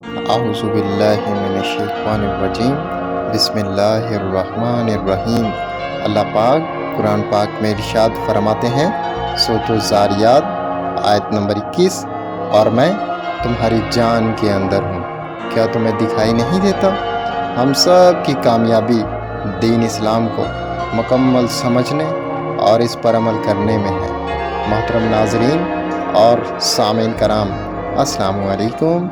اعوذ باللہ من الشیطان الرجیم، بسم اللہ الرحمن الرحیم۔ اللہ پاک قرآن پاک میں ارشاد فرماتے ہیں، سورۃ الذاریات آیت نمبر 21، اور میں تمہاری جان کے اندر ہوں، کیا تمہیں دکھائی نہیں دیتا؟ ہم سب کی کامیابی دین اسلام کو مکمل سمجھنے اور اس پر عمل کرنے میں ہے۔ محترم ناظرین اور سامعین کرام، السلام علیکم۔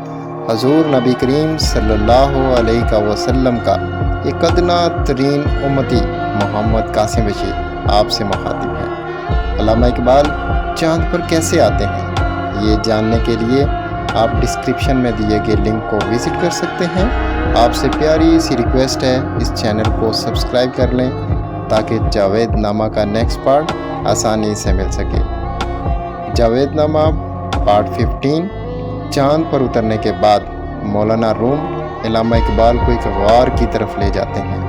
حضور نبی کریم صلی اللہ علیہ وسلم کا ایک ادنا ترین امتی محمد قاسم بشیر آپ سے مخاطب ہے۔ علامہ اقبال چاند پر کیسے آتے ہیں، یہ جاننے کے لیے آپ ڈسکرپشن میں دیے گئے لنک کو وزٹ کر سکتے ہیں۔ آپ سے پیاری سی ریکویسٹ ہے، اس چینل کو سبسکرائب کر لیں تاکہ جاوید نامہ کا نیکسٹ پارٹ آسانی سے مل سکے۔ جاوید نامہ پارٹ 15، چاند پر اترنے کے بعد مولانا روم علامہ اقبال کو ایک غار کی طرف لے جاتے ہیں۔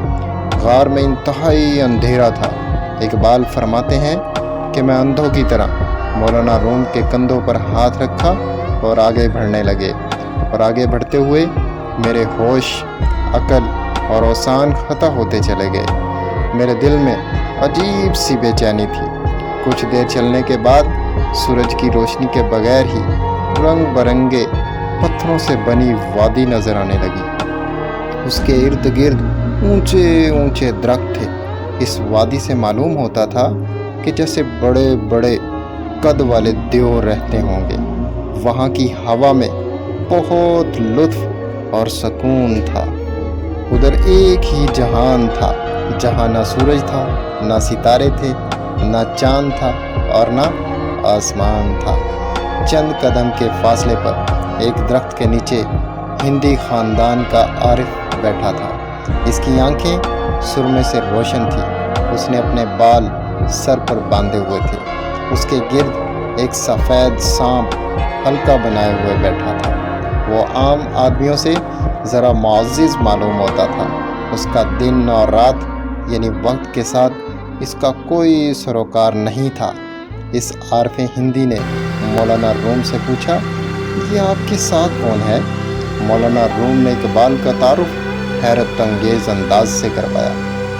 غار میں انتہائی اندھیرا تھا۔ اقبال فرماتے ہیں کہ میں اندھوں کی طرح مولانا روم کے کندھوں پر ہاتھ رکھا اور آگے بڑھنے لگے، اور آگے بڑھتے ہوئے میرے ہوش، عقل اور اوسان خطا ہوتے چلے گئے۔ میرے دل میں عجیب سی بے چینی تھی۔ کچھ دیر چلنے کے بعد سورج کی روشنی کے بغیر ہی رنگ برنگے پتھروں سے بنی وادی نظر آنے لگی۔ اس کے ارد گرد اونچے اونچے درخت تھے۔ اس وادی سے معلوم ہوتا تھا کہ جیسے بڑے بڑے قد والے دیور رہتے ہوں گے۔ وہاں کی ہوا میں بہت لطف اور سکون تھا۔ ادھر ایک ہی جہان تھا، جہاں نہ سورج تھا، نہ ستارے تھے، نہ چاند تھا اور نہ آسمان تھا۔ چند قدم کے فاصلے پر ایک درخت کے نیچے ہندی خاندان کا عارف بیٹھا تھا۔ اس کی آنکھیں سرمے سے روشن تھیں۔ اس نے اپنے بال سر پر باندھے ہوئے تھے۔ اس کے گرد ایک سفید سانپ حلقہ بنائے ہوئے بیٹھا تھا۔ وہ عام آدمیوں سے ذرا معزز معلوم ہوتا تھا۔ اس کا دن اور رات یعنی وقت کے ساتھ اس کا کوئی سروکار نہیں تھا۔ اس عارف ہندی نے مولانا روم سے پوچھا، یہ آپ کے ساتھ کون ہے؟ مولانا روم نے اقبال کا تعارف حیرت انگیز انداز سے کروایا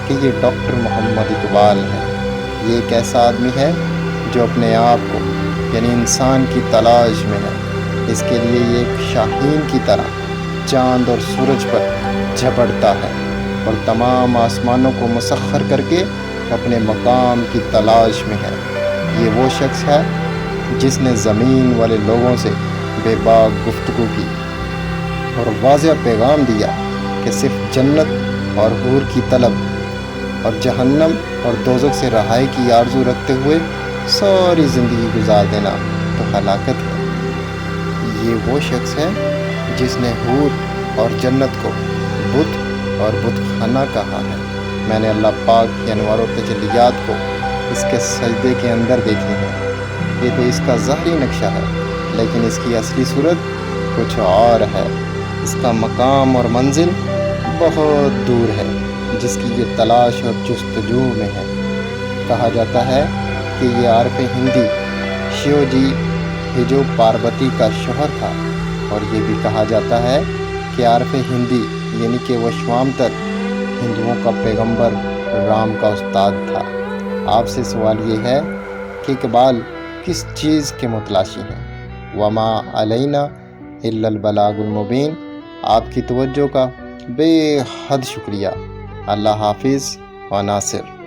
کہ یہ ڈاکٹر محمد اقبال ہے۔ یہ ایک ایسا آدمی ہے جو اپنے آپ کو یعنی انسان کی تلاش میں ہے۔ اس کے لیے یہ ایک شاہین کی طرح چاند اور سورج پر جھپٹتا ہے اور تمام آسمانوں کو مسخر کر کے اپنے مقام کی تلاش میں ہے۔ یہ وہ شخص ہے جس نے زمین والے لوگوں سے بے باک گفتگو کی اور واضح پیغام دیا کہ صرف جنت اور حور کی طلب اور جہنم اور دوزخ سے رہائی کی آرزو رکھتے ہوئے ساری زندگی گزار دینا تو ہلاکت ہے۔ یہ وہ شخص ہے جس نے حور اور جنت کو بت اور بت خانہ کہا ہے۔ میں نے اللہ پاک کی انوار و تجلیات کو اس کے سجدے کے اندر دیکھی ہے۔ یہ تو اس کا ظاہری نقشہ ہے، لیکن اس کی اصلی صورت کچھ اور ہے۔ اس کا مقام اور منزل بہت دور ہے، جس کی یہ تلاش اور جستجو میں ہے۔ کہا جاتا ہے کہ یہ عارف ہندی شیو جی ہجو پاروتی کا شوہر تھا، اور یہ بھی کہا جاتا ہے کہ عارف ہندی یعنی کہ وہ شوامتر ہندوؤں کا پیغمبر رام کا استاد تھا۔ آپ سے سوال یہ ہے کہ اقبال کس چیز کے متلاشی ہیں؟ وما علینا الا البلاغ المبین۔ آپ کی توجہ کا بے حد شکریہ۔ اللہ حافظ و ناصر۔